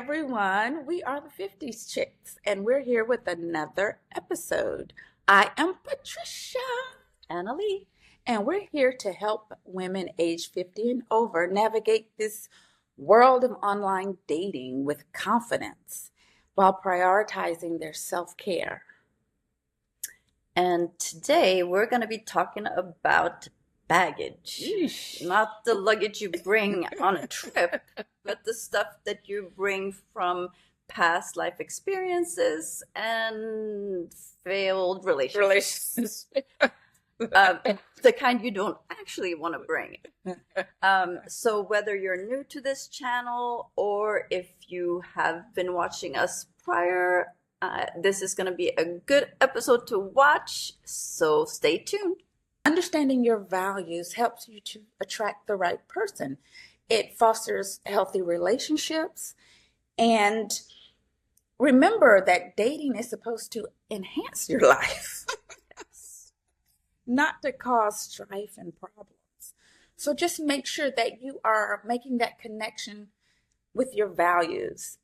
everyone. We are the 50s Chicks, and we're here with another episode. I am Patricia, Annalie. and we're here to help women age 50 and over navigate this world of online dating with confidence while prioritizing their self-care. And today we're going to be talking about baggage. Yeesh. Not the luggage you bring on a trip, but the stuff that you bring from past life experiences and failed relationships. The kind you don't actually want to bring. So whether you're new to this channel or if you have been watching us prior, this is going to be a good episode to watch, so stay tuned. Understanding your values helps you to attract the right person. It fosters healthy relationships. And remember that dating is supposed to enhance your life, not to cause strife and problems. So just make sure that you are making that connection with your values,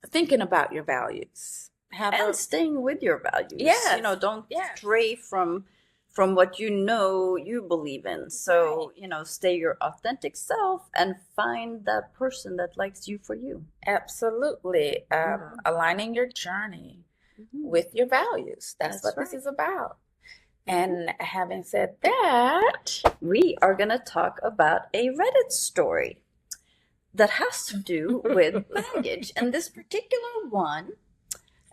thinking about your values. And staying with your values. Yes. Don't stray from what you believe in. So, stay your authentic self and find that person that likes you for you. Absolutely. Aligning your journey with your values. That's what this is about. And having said that, we are going to talk about a Reddit story that has to do with baggage. And this particular one,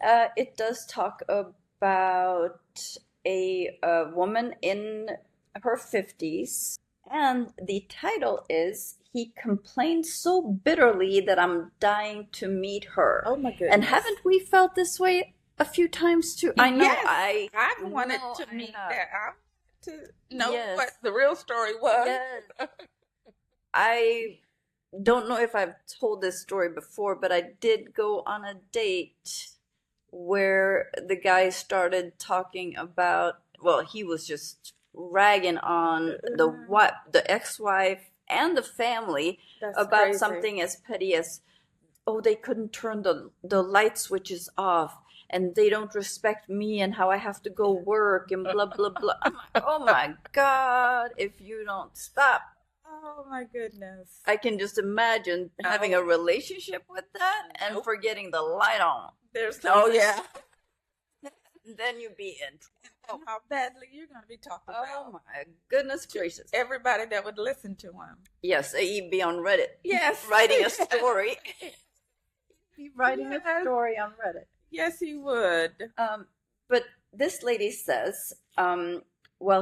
it does talk about a woman in her 50s. And the title is, "He Complained So Bitterly That I'm Dying to Meet Her." oh my goodness. And haven't we felt this way a few times too? I know. Yes, I've wanted to meet that. To know what the real story was. Yes. I don't know if I've told this story before, but I did go on a date where the guy started talking about, he was just ragging on the ex-wife and the family about crazy. something as petty as, they couldn't turn the light switches off, and they don't respect me and how I have to go work and blah, blah, blah. I'm like, oh my God, if you don't stop. Oh my goodness. I can just imagine having a relationship with that and forgetting the light on. There's Then you'd be in trouble. how badly you're going to be talking about. Oh my goodness gracious. Everybody that would listen to him. Yes, he'd be on Reddit. Yes. Writing a story. He'd be writing a story on Reddit. Yes, he would. But this lady says,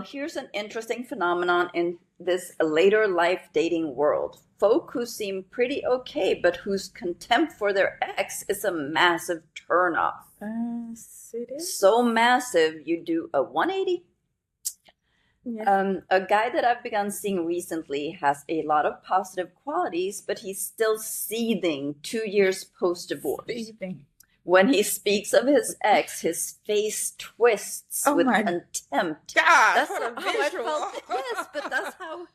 here's an interesting phenomenon in this later life dating world. Folk who seem pretty okay, but whose contempt for their ex is a massive turnoff. It is. So massive, you do a 180. Yeah. A guy that I've begun seeing recently has a lot of positive qualities, but he's still seething 2 years post-divorce. Seething. When he speaks of his ex, his face twists with contempt. God, That's what a how I visual. felt. Yes, but that's how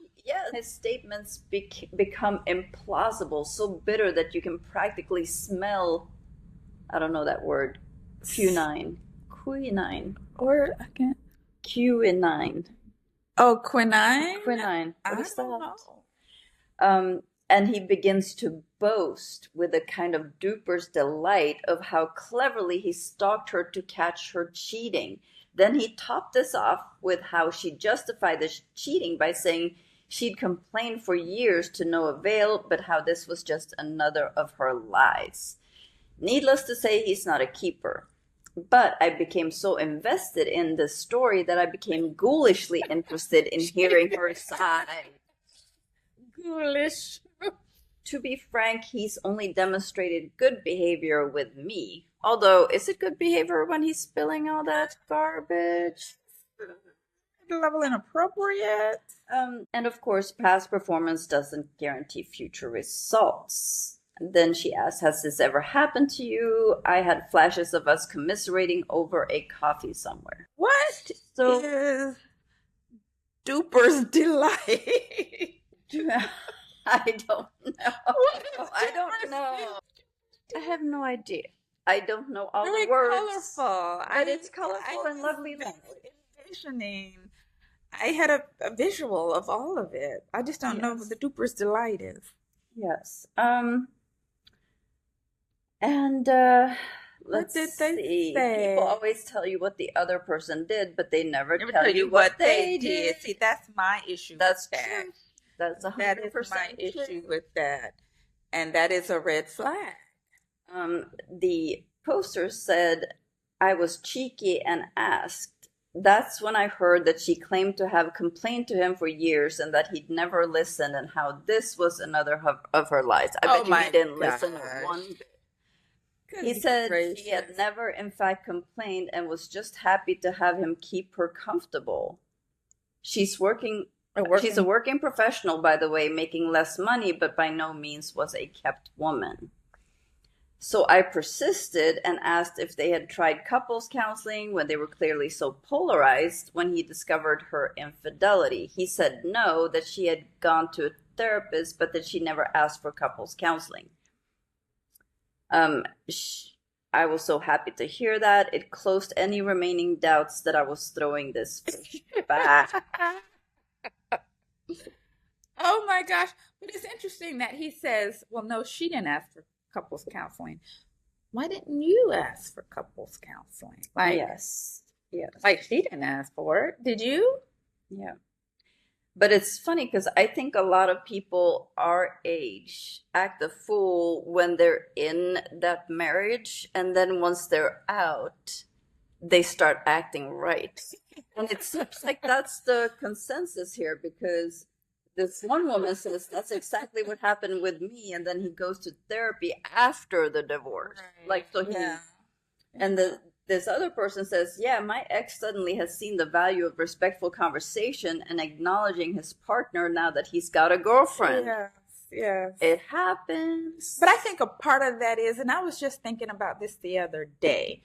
his statements become implausible, so bitter that you can practically smell, I don't know that word, quinine. Or I can't. Quinine. Oh, quinine? Quinine. I What is don't that? know. And he begins to boast with a kind of duper's delight of how cleverly he stalked her to catch her cheating. Then he topped this off with how she justified the cheating by saying she'd complained for years to no avail, but how this was just another of her lies. Needless to say, he's not a keeper. But I became so invested in this story that I became ghoulishly interested in hearing her side. Ghoulish. To be frank, he's only demonstrated good behavior with me. Although, is it good behavior when he's spilling all that garbage? Level inappropriate. And of course, past performance doesn't guarantee future results. And then she asks, has this ever happened to you? I had flashes of us commiserating over a coffee somewhere. What is duper's delight? I don't know. What is I don't dupers know. do? I have no idea. I don't know all Very the words, colorful. but it's I colorful and was lovely language. envisioning. I had a visual of all of it. I just don't know what Yes. the duper's delight is. Yes. And What let's did they see. People say? always tell you what the other person did, but they never Never tell tell you you what what they they did. did. See, that's my issue That's with that. true. That's That is my 100% issue true. with that. And that is a red flag. The poster said, I was cheeky and asked. That's when I heard that she claimed to have complained to him for years and that he'd never listened, and how this was another of her lies. I Oh bet you he my didn't listen gosh. one bit. He Goodness said she had gracious. never, in fact, complained and was just happy to have him keep her comfortable. She's She's a working professional, by the way, making less money, but by no means was a kept woman. So I persisted and asked if they had tried couples counseling when they were clearly so polarized when he discovered her infidelity. He said no, that she had gone to a therapist, but that she never asked for couples counseling. I was so happy to hear that. It closed any remaining doubts that I was throwing this fish back. Oh my gosh. But it's interesting that he says, well, no, she didn't ask for couples counseling. Why didn't you ask for couples counseling? Yes. Like she didn't ask for it. Did you? Yeah. But it's funny because I think a lot of people our age act a fool when they're in that marriage, and then once they're out, they start acting right. And it seems like that's the consensus here, because this one woman says that's exactly what happened with me, and then he goes to therapy after the divorce. Like, so he, Yeah. and this other person says, yeah, my ex suddenly has seen the value of respectful conversation and acknowledging his partner now that he's got a girlfriend. Yes, yes. It happens. But I think a part of that is, and I was just thinking about this the other day,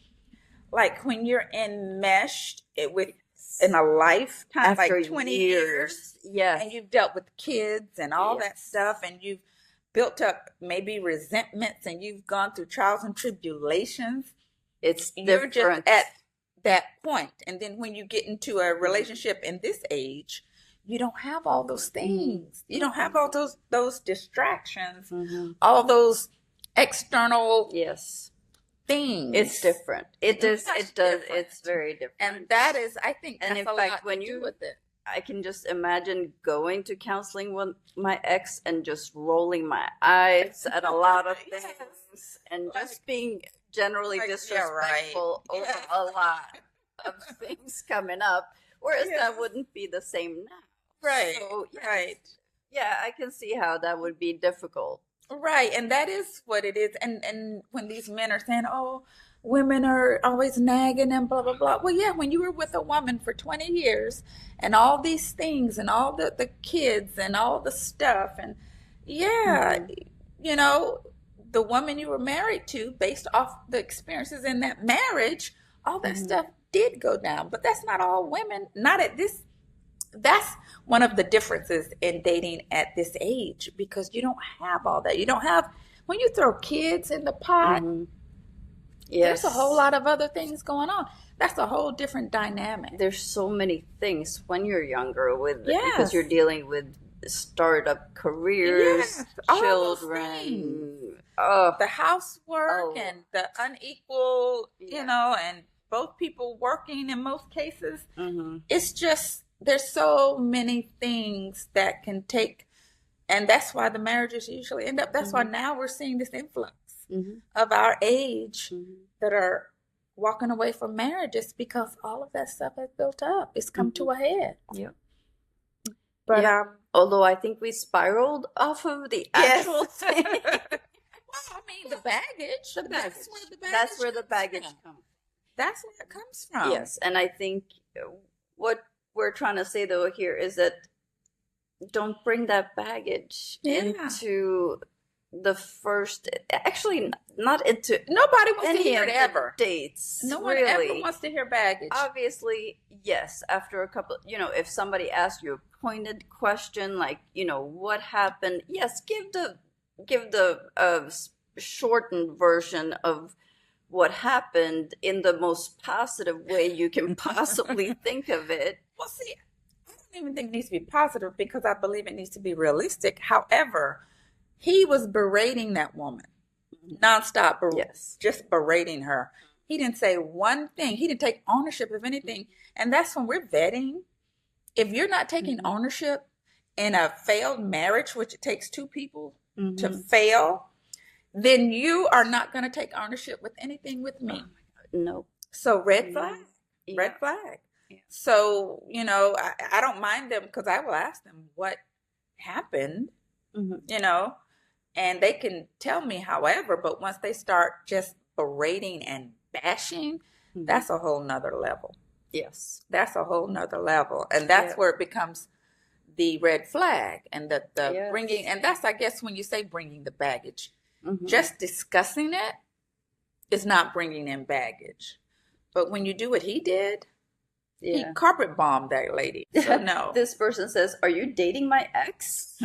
like when you're enmeshed with in a lifetime, After like 20 years, yes, and you've dealt with kids and all that Yes. stuff, and you've built up maybe resentments, and you've gone through trials and tribulations. it's You're different. just at that point. And then when you get into a relationship in this age, you don't have all those things. You don't have all those distractions, Mhm. all those external Yes, things. it's different. It It's does. much It does. different. It's very different. And that is, I think, And that's in a fact, lot when to do you- with it. I can just imagine going to counseling with my ex and just rolling my eyes at a lot of things Yes. and just being generally Like, yeah, disrespectful right. over Yes. a lot of things coming up. Whereas Yes. that wouldn't be the same now. Right. So, yes. Right. Yeah, I can see how that would be difficult. Right, and that is what it is. And when these men are saying, "Oh, women are always nagging and blah blah blah," well, yeah, when you were with a woman for 20 years and all these things and all the kids and all the stuff, and yeah, you know, the woman you were married to, based off the experiences in that marriage, all that stuff did go down. But that's not all women. Not at this. That's one of the differences in dating at this age, because you don't have all that. You don't have, when you throw kids in the pot, Yes. there's a whole lot of other things going on. That's a whole different dynamic. There's so many things when you're younger with Yes. because you're dealing with startup careers, Yes, all those children. Oh, The housework Oh. and the unequal, Yeah. and both people working in most cases. mhm. It's just, there's so many things that can take, and that's why the marriages usually end up, that's why now we're seeing this influx Mhm. of our age Mhm. that are walking away from marriages, because all of that stuff has built up. It's come to a head. Yep. But Yeah. Although I think we spiraled off of the actual thing. Well, I mean, the baggage. That's where the baggage. That's where the comes baggage from. comes. That's where it comes from. Yes, and I think what we're trying to say though here is that don't bring that baggage Yeah. into the first, actually not into Nobody wants to any hear of it the ever. dates. No one ever Really. wants to hear baggage. Obviously, yes. After a couple, if somebody asks you a pointed question like, what happened? Yes, give the shortened version of what happened in the most positive way you can possibly think of it. Well, see, I don't even think it needs to be positive because I believe it needs to be realistic. However, he was berating that woman nonstop, Yes. just berating her. He didn't say one thing. He didn't take ownership of anything. And that's when we're vetting. If you're not taking ownership in a failed marriage, which it takes two people to fail, then you are not going to take ownership with anything with me. No. So red flag, red Yeah. flag. Yeah. So, I don't mind them because I will ask them what happened, and they can tell me however, but once they start just berating and bashing, that's a whole nother level. Yes. That's a whole nother level. And that's where it becomes the red flag and the Yes. bringing, and that's, I guess, when you say bringing the baggage, Mhm. just discussing it is not bringing in baggage. But when you do what he did, he carpet bombed that lady. So no. This person says, "Are you dating my ex?"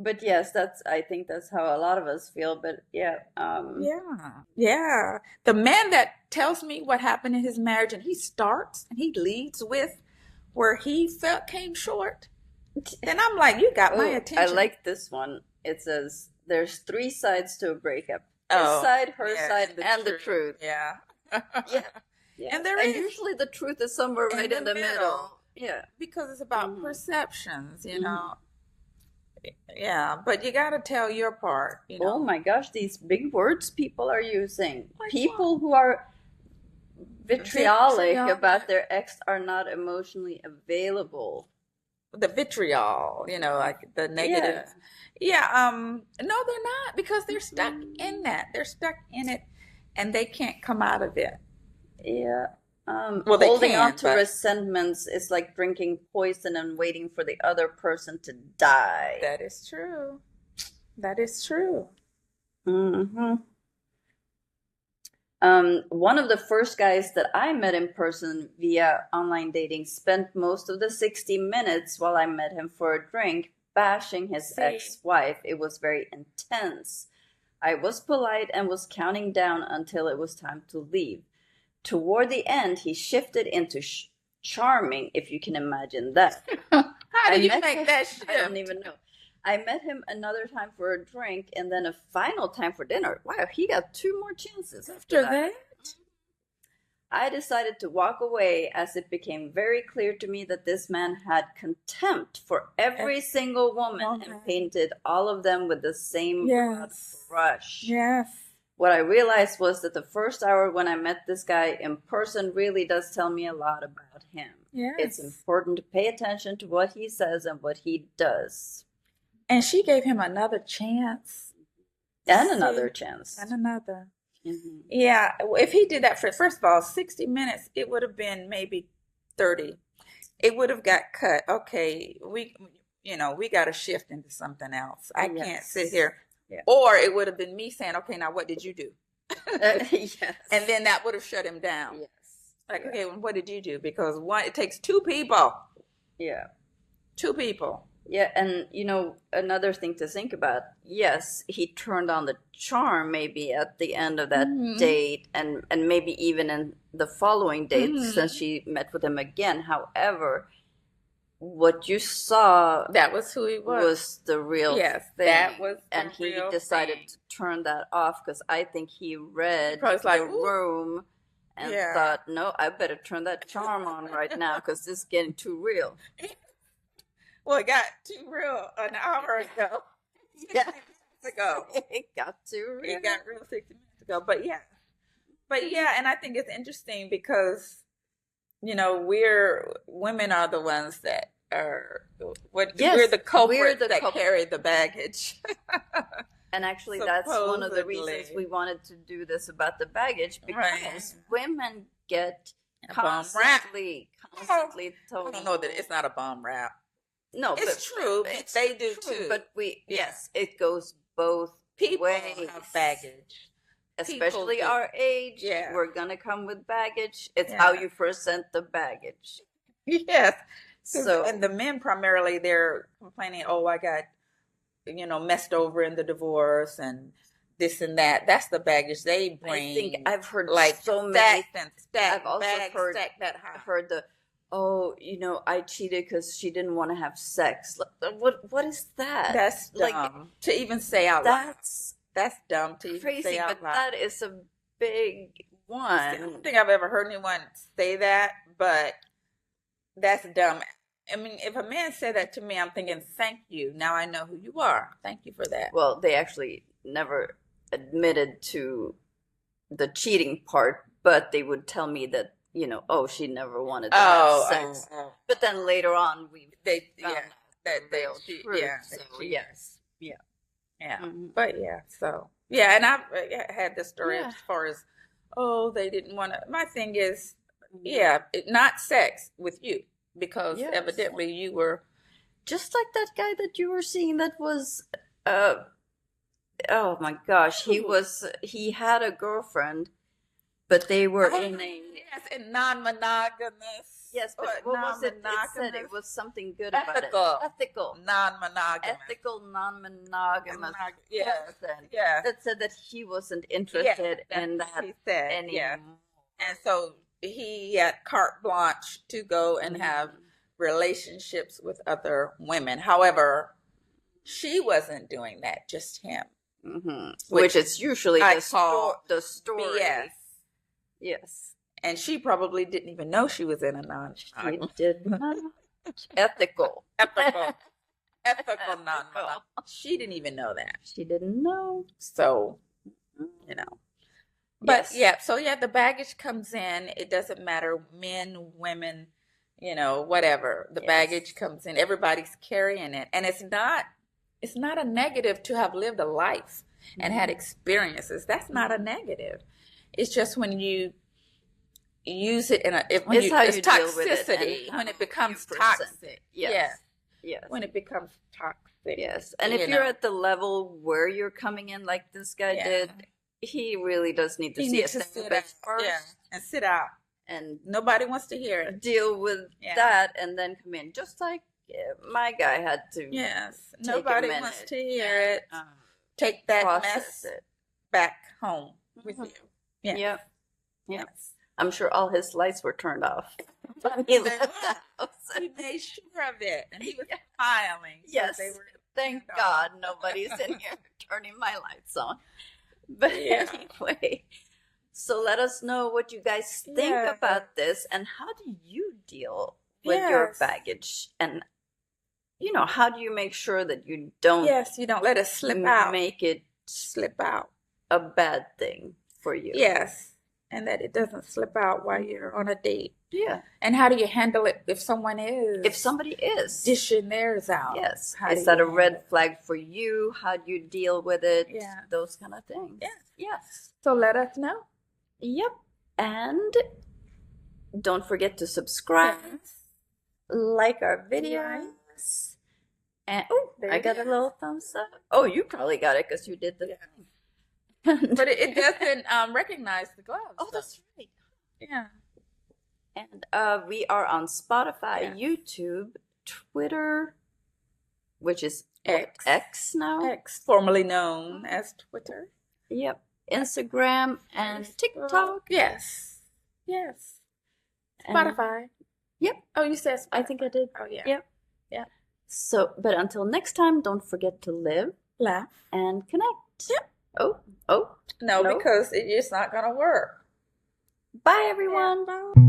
But yes, I think that's how a lot of us feel. But Yeah. The man that tells me what happened in his marriage and he starts and he leads with where he came short, then I'm like, you got my attention. I like this one. It says, "There's 3 sides to a breakup: his side, her side, and the truth." Yeah. Yeah. And there and is. usually the truth is somewhere right in the middle. Yeah. Because it's about perceptions, Yeah, but you got to tell your part, Oh my gosh, these big words people are using. Like People what? who are vitriolic about their ex are not emotionally available. The vitriol, like the negative. Yeah, no, they're not because they're stuck in that. They're stuck in it and they can't come out of it. Yeah. Well, they holding can, on to but- resentments is like drinking poison and waiting for the other person to die. That is true. That is true. Mm-hmm. One of the first guys that I met in person via online dating spent most of the 60 minutes while I met him for a drink bashing his ex-wife. It was very intense. I was polite and was counting down until it was time to leave. Toward the end, he shifted into charming, if you can imagine that. How do you make that shift? I don't even know. I met him another time for a drink and then a final time for dinner. Wow, he got 2 more chances after that. I decided to walk away as it became very clear to me that this man had contempt for every single woman and painted all of them with the same broad brush. Yes. What I realized was that the first hour when I met this guy in person really does tell me a lot about him. Yes. It's important to pay attention to what he says and what he does. And she gave him another chance. And another chance. And another. Mm-hmm. Yeah, if he did that for, first of all, 60 minutes, it would have been maybe 30. It would have got cut. Okay, we got to shift into something else. I can't sit here. Yeah. Or it would have been me saying, okay, now what did you do? Yes. And then that would have shut him down. Yes. Like, okay, well, what did you do? Because it takes 2 people. Yeah. 2 people. Yeah, and another thing to think about, yes, he turned on the charm maybe at the end of that date and maybe even in the following date since she met with him again. However, what you saw, that was who he was the real thing. That was the and he real decided thing. to turn that off because I think he read the room and thought, no, I better turn that charm on right now because this is getting too real. Well, it got too real an hour ago. Yeah. Ago. It got too real. It got real 60 minutes ago. But yeah, and I think it's interesting because women are the ones that are we're the culprits that carry the baggage. And actually, that's one of the reasons we wanted to do this about the baggage because women get constantly told. I don't know that it's not a bomb rap. No, It's true. it's They do true, too. but Yeah. yes, it goes both People ways. have baggage. Especially People do. our age, Yeah. we're gonna come with baggage. It's how Yeah. you present the baggage. Yes. So, And the men primarily, they're complaining, oh, I got, messed over in the divorce and this and that. That's the baggage they bring. I think I've heard like so many. stacked and stacked. I've also heard that high. the, oh, I cheated because she didn't want to have sex. What is that? That's like dumb to even say out loud. That's dumb to even crazy, say out but loud. that is a big one. I don't think I've ever heard anyone say that, but that's dumb. I mean, if a man said that to me, I'm thinking, thank you. Now I know who you are. Thank you for that. Well, they actually never admitted to the cheating part, but they would tell me that, oh, she never wanted to have sex. But then later on, they found out the real truth. Yeah. So, yes. Yeah. Yeah. Mm-hmm. But yeah, so yeah, and I've had the story as far as, oh, they didn't want to. My thing is, not sex with you, because evidently you were just like that guy that you were seeing that was, oh my gosh, he had a girlfriend, but they were in non-monogamous. Yes, but what was it? It said it was something good about it. Ethical. Non-monogamous. Ethical, non-monogamous. Yes. Yeah. That said that he wasn't interested in that anymore. Yeah. And so he had carte blanche to go and have relationships with other women. However, she wasn't doing that, just him. Mm-hmm. Which is usually the story. BS. Yes. And she probably didn't even know she was in a non-monogamous. She did not. Ethical non-monogamous. She didn't even know that. She didn't know. So, But the baggage comes in. It doesn't matter, men, women, whatever. The baggage comes in. Everybody's carrying it. And it's not a negative to have lived a life and had experiences. That's not a negative. It's just when you use it it's toxicity, when it becomes toxic. Yes. When it becomes toxic. Yes. And if you're at the level where you're coming in like this guy did, he really does need to see a therapist first. Yeah. And sit out. And nobody wants to hear it. Deal with that and then come in. Just like my guy had to. Yes. Nobody wants to hear it. Take that mess back home with you. Yeah. Yep. Yes. I'm sure all his lights were turned off. He left the house. He made sure of it. And he was smiling. Yes. Thank God nobody's in here turning my lights on. But anyway, so let us know what you guys think about this, and how do you deal with your baggage, and how do you make sure that you don't you don't let it slip out, make it slip out a bad thing for you. Yes. And that it doesn't slip out while you're on a date. Yeah. And how do you handle it if somebody is dishing theirs out? Yes. Is that a red flag for you? How do you deal with it? Yeah. Those kind of things. Yes. So let us know. Yep. And don't forget to subscribe. Like our videos. And I got a little thumbs up. Oh, you probably got it because you did the thing. But it doesn't recognize the gloves. Oh, that's right. Yeah. And we are on Spotify, YouTube, Twitter, which is X now. X, formerly known as Twitter. Yep. Instagram and TikTok. Yes. Spotify. Yep. Oh, you said Spotify. I think I did. Oh, yeah. Yep. Yeah. So, but until next time, don't forget to live, laugh, and connect. Yep. Oh. No, because it's not going to work. Bye, everyone. Yeah, bye.